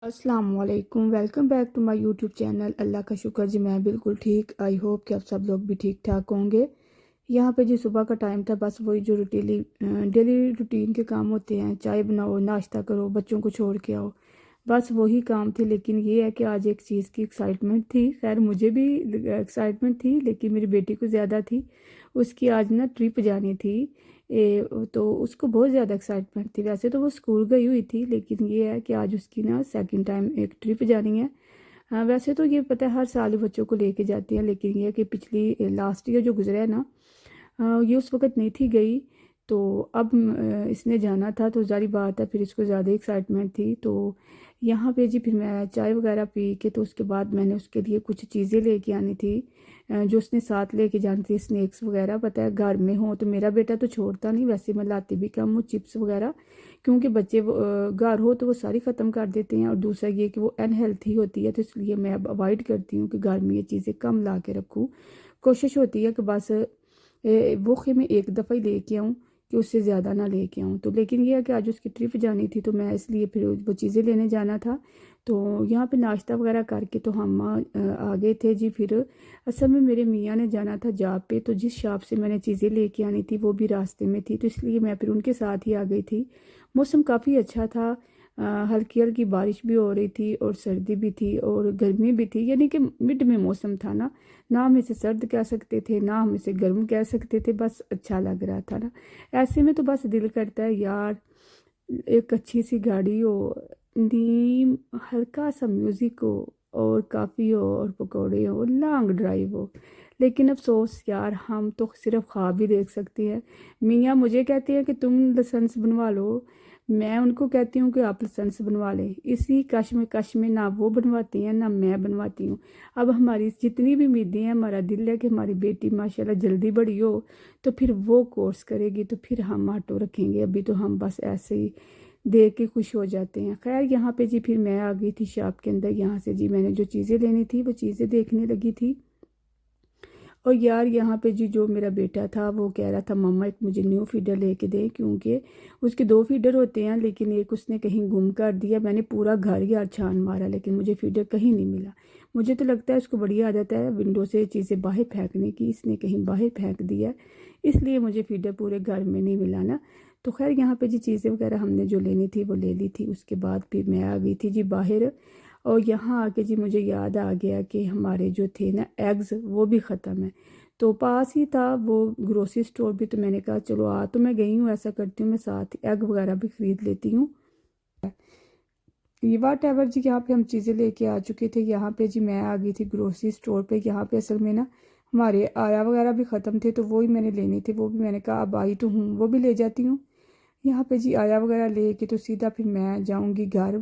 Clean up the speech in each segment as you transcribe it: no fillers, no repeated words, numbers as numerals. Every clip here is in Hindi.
अस्सलाम वालेकुम। Welcome back to my YouTube channel. अल्लाह का शुक्र जी मैं बिल्कुल ठीक। आई होप कि आप सब लोग भी ठीक ठाक होंगे। यहाँ पे जी सुबह का टाइम था, बस वही जो डेली रूटीन के काम होते हैं, चाय बनाओ, नाश्ता करो, बच्चों को छोड़ के आओ, बस वही काम थे। लेकिन ये है कि आज एक चीज़ की एक्साइटमेंट थी। खैर मुझे भी एक्साइटमेंट थी, लेकिन मेरी बेटी को ज़्यादा थी। उसकी आज ना ट्रिप जानी थी। तो उसको बहुत ज़्यादा एक्साइटमेंट थी। वैसे तो वो स्कूल गई हुई थी, लेकिन ये है कि आज उसकी ना सेकंड टाइम एक ट्रिप जानी है। हाँ, वैसे तो ये पता है हर साल बच्चों को लेके जाती हैं, लेकिन ये है कि पिछली लास्ट ईयर जो गुजरा है ना, ये उस वक़्त नहीं थी गई। तो अब इसने जाना था, तो ज़ाहिर बात है फिर इसको ज़्यादा एक्साइटमेंट थी। तो यहाँ पे जी फिर मैं चाय वगैरह पी के, तो उसके बाद मैंने उसके लिए कुछ चीज़ें लेके आनी थी, जो उसने साथ लेके जानी थी, स्नैक्स वगैरह। पता है घर में हो तो मेरा बेटा तो छोड़ता नहीं, वैसे मैं लाती भी कम हूँ चिप्स वगैरह, क्योंकि बच्चे घर हो तो वो सारी ख़त्म कर देते हैं, और दूसरा ये कि वो अनहेल्थी होती है, तो इसलिए मैं अब अवॉइड करती हूँ कि घर में ये चीज़ें कम ला के रखूँ। कोशिश होती है कि बस वो मैं एक दफ़ा ही लेके आऊँ, कि उससे ज़्यादा ना लेके आऊँ। तो लेकिन ये है कि आज उसकी ट्रिप जानी थी, तो मैं इसलिए फिर वो चीज़ें लेने जाना था। तो यहाँ पे नाश्ता वगैरह करके तो हम आ गए थे जी। फिर असल में मेरे मियाँ ने जाना था जॉब पे, तो जिस शॉप से मैंने चीज़ें लेके आनी थी वो भी रास्ते में थी, तो इसलिए मैं फिर उनके साथ ही आ गई थी। मौसम काफ़ी अच्छा था। हल्की हल्की बारिश भी हो रही थी, और सर्दी भी थी, और गर्मी भी थी, यानी कि मिड में मौसम था ना। ना हम इसे सर्द कह सकते थे, ना हम इसे गर्म कह सकते थे, बस अच्छा लग रहा था ना। ऐसे में तो बस दिल करता है यार, एक अच्छी सी गाड़ी हो, नीम, हल्का सा म्यूज़िक हो, और काफ़ी हो, और पकौड़े हो, लॉन्ग ड्राइव हो। लेकिन अफसोस यार, हम तो सिर्फ ख्वाब ही देख सकते हैं। मियाँ मुझे कहते हैं कि तुम लाइसेंस बनवा लो, मैं उनको कहती हूँ कि आप लाइसेंस बनवा लें। इसी कश में ना वो बनवाती हैं ना मैं बनवाती हूँ। अब हमारी जितनी भी उम्मीदें हैं, हमारा दिल है कि हमारी बेटी माशाल्लाह जल्दी बड़ी हो, तो फिर वो कोर्स करेगी, तो फिर हम ऑटो रखेंगे। अभी तो हम बस ऐसे ही देख के खुश हो जाते हैं। खैर यहाँ पे जी फिर मैं आ गई थी शॉप के अंदर। यहाँ से जी मैंने जो चीज़ें लेनी थी वो चीज़ें देखने लगी थी। और यार यहाँ पे जी जो मेरा बेटा था वो कह रहा था मम्मा एक मुझे न्यू फीडर लेके दे, क्योंकि उसके दो फीडर होते हैं, लेकिन एक उसने कहीं गुम कर दिया। मैंने पूरा घर यार छान मारा, लेकिन मुझे फीडर कहीं नहीं मिला। मुझे तो लगता है उसको बड़ी आदत है विंडो से चीज़ें बाहर फेंकने की, इसने कहीं बाहर फेंक दिया, इसलिए मुझे फीडर पूरे घर में नहीं मिला ना। तो खैर यहाँ पे जी चीज़ें वगैरह हमने जो लेनी थी वो ले ली थी। उसके बाद फिर मैं आ गई थी जी बाहर। और यहाँ आके जी मुझे याद आ गया कि हमारे जो थे ना एग्स, वो भी ख़त्म है। तो पास ही था वो ग्रोसरी स्टोर भी, तो मैंने कहा चलो आ तो मैं गई हूँ, ऐसा करती हूँ मैं साथ एग वगैरह भी ख़रीद लेती हूँ। ये वाट एवर जी, यहाँ पे हम चीज़ें लेके आ चुके थे। यहाँ पे जी मैं आ गई थी ग्रोसरी स्टोर पे। यहाँ पे असल में ना हमारे आया वगैरह भी ख़त्म थे, तो वो ही मैंने लेने थे। वो भी मैंने कहा अब आई तो हूँ, वो भी ले जाती हूँ। यहाँ पे जी आया वगैरह लेके तो सीधा फिर मैं जाऊँगी घर,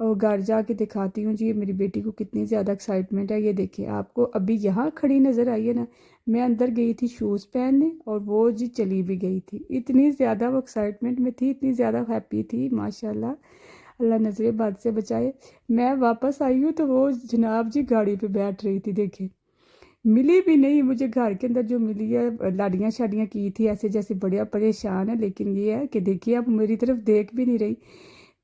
और घर जाके दिखाती हूँ जी मेरी बेटी को कितनी ज़्यादा एक्साइटमेंट है। ये देखिए, आपको अभी यहाँ खड़ी नज़र आई है ना, मैं अंदर गई थी शूज़ पहनने, और वो जी चली भी गई थी। इतनी ज़्यादा वो एक्साइटमेंट में थी, इतनी ज़्यादा हैप्पी थी माशाल्लाह। अल्लाह नजरे बद से बचाए। मैं वापस आई हूँ तो वो जनाब जी गाड़ी पे बैठ रही थी। देखे, मिली भी नहीं मुझे। घर के अंदर जो मिली है लाड़ियाँ शाड़ियाँ की थी ऐसे जैसे बड़ा परेशान है, लेकिन ये है कि देखिए अब मेरी तरफ देख भी नहीं रही।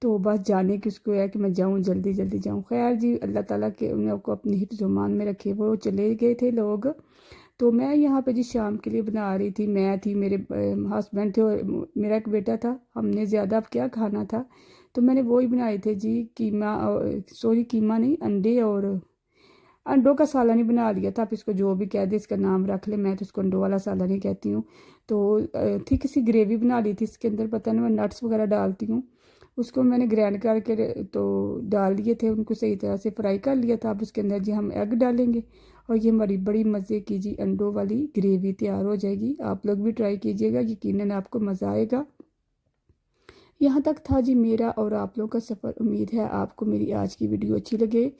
तो बस जाने की उसको है कि मैं जाऊँ, जल्दी जल्दी जाऊँ। खैर जी अल्लाह ताला के उन लोग को अपनी हिफ्ज़-ओ-मान में रखे। वो चले गए थे लोग। तो मैं यहाँ पे जी शाम के लिए बना रही थी। मैं थी, मेरे हस्बैंड थे, और मेरा एक बेटा था। हमने ज़्यादा अब क्या खाना था, तो मैंने वो ही बनाए थे जी, कीमा, सॉरी कीमा नहीं, अंडे, और अंडों का सालन ही बना लिया था। आप इसको जो भी कह दे, इसका नाम रख ले, मैं तो इसको अंडों वाला सालन ही कहती हूँ। तो ठीक सी ग्रेवी बना ली थी। इसके अंदर पता नहीं मैं नट्स वगैरह डालती हूँ। उसको मैंने ग्रैंड करके तो डाल दिए थे, उनको सही तरह से फ्राई कर लिया था। अब उसके अंदर जी हम एग डालेंगे, और ये हमारी बड़ी मज़े की जी अंडों वाली ग्रेवी तैयार हो जाएगी। आप लोग भी ट्राई कीजिएगा, यकीनन आपको मज़ा आएगा। यहाँ तक था जी मेरा और आप लोगों का सफ़र। उम्मीद है आपको मेरी आज की वीडियो अच्छी लगे।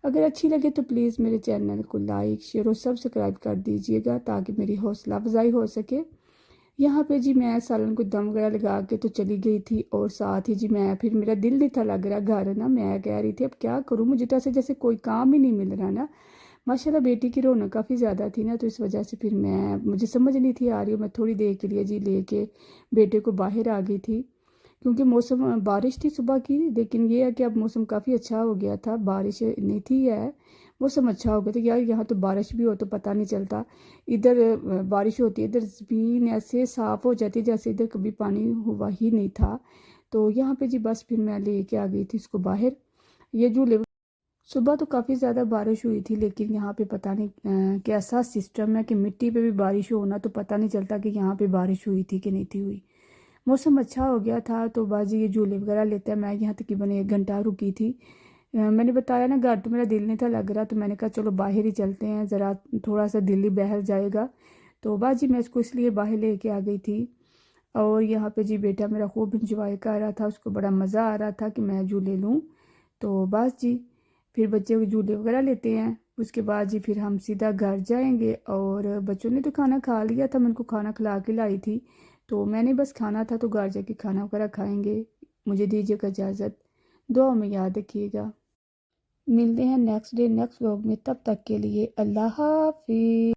अगर अच्छी लगे तो प्लीज़ मेरे चैनल को लाइक, शेयर और सब्सक्राइब कर दीजिएगा, ताकि मेरी हौसला अफजाई हो सके। यहाँ पे जी मैं सालन को दम वगैरह लगा के तो चली गई थी, और साथ ही जी मैं फिर मेरा दिल नहीं था लग रहा घर ना। मैं कह रही थी अब क्या करूँ, मुझे तो ऐसे जैसे कोई काम ही नहीं मिल रहा ना। माशाल्लाह बेटी की रौनक काफ़ी ज़्यादा थी ना, तो इस वजह से फिर मुझे समझ नहीं थी आ रही। मैं थोड़ी देर के लिए जी लेके बेटे को बाहर आ गई थी। क्योंकि मौसम बारिश थी सुबह की, लेकिन ये है कि अब मौसम काफ़ी अच्छा हो गया था, बारिश नहीं थी है, मौसम अच्छा हो गया था। यार यहाँ तो बारिश भी हो तो पता नहीं चलता, इधर बारिश होती है, इधर ज़मीन ऐसे साफ़ हो जाती है जैसे इधर कभी पानी हुआ ही नहीं था। तो यहाँ पे जी बस फिर मैं लेके आ गई थी इसको बाहर। ये झूले सुबह तो काफ़ी ज़्यादा बारिश हुई थी, लेकिन यहाँ पे पता नहीं कैसा सिस्टम है कि मिट्टी पे भी बारिश हो ना, तो पता नहीं चलता कि यहाँ पे बारिश हुई थी कि नहीं थी हुई। मौसम अच्छा हो गया था तो बाजी ये झूले वगैरह लेते हैं। मैं यहाँ तकरीबन 1 घंटा रुकी थी। मैंने बताया ना घर तो मेरा दिल नहीं था लग रहा, तो मैंने कहा चलो बाहर ही चलते हैं, ज़रा थोड़ा सा दिल ही बहल जाएगा। तो बाजी मैं इसको इसलिए बाहर लेके आ गई थी। और यहाँ पे जी बेटा मेरा खूब इंजॉय कर रहा था, उसको बड़ा मज़ा आ रहा था कि मैं झूले लूँ। तो बस जी फिर बच्चे को झूले वगैरह लेते हैं, उसके बाद जी फिर हम सीधा घर जाएंगे। और बच्चों ने तो खाना खा लिया था, मैं उनको खाना खिला के लाई थी, तो मैंने बस खाना था तो घर जाके खाना वगैरह खाएंगे। मुझे दीजिएगा इजाज़त, दुआ में याद रखिएगा। मिलते हैं नेक्स्ट डे नेक्स्ट व्लॉग में, तब तक के लिए अल्लाह हाफिज़।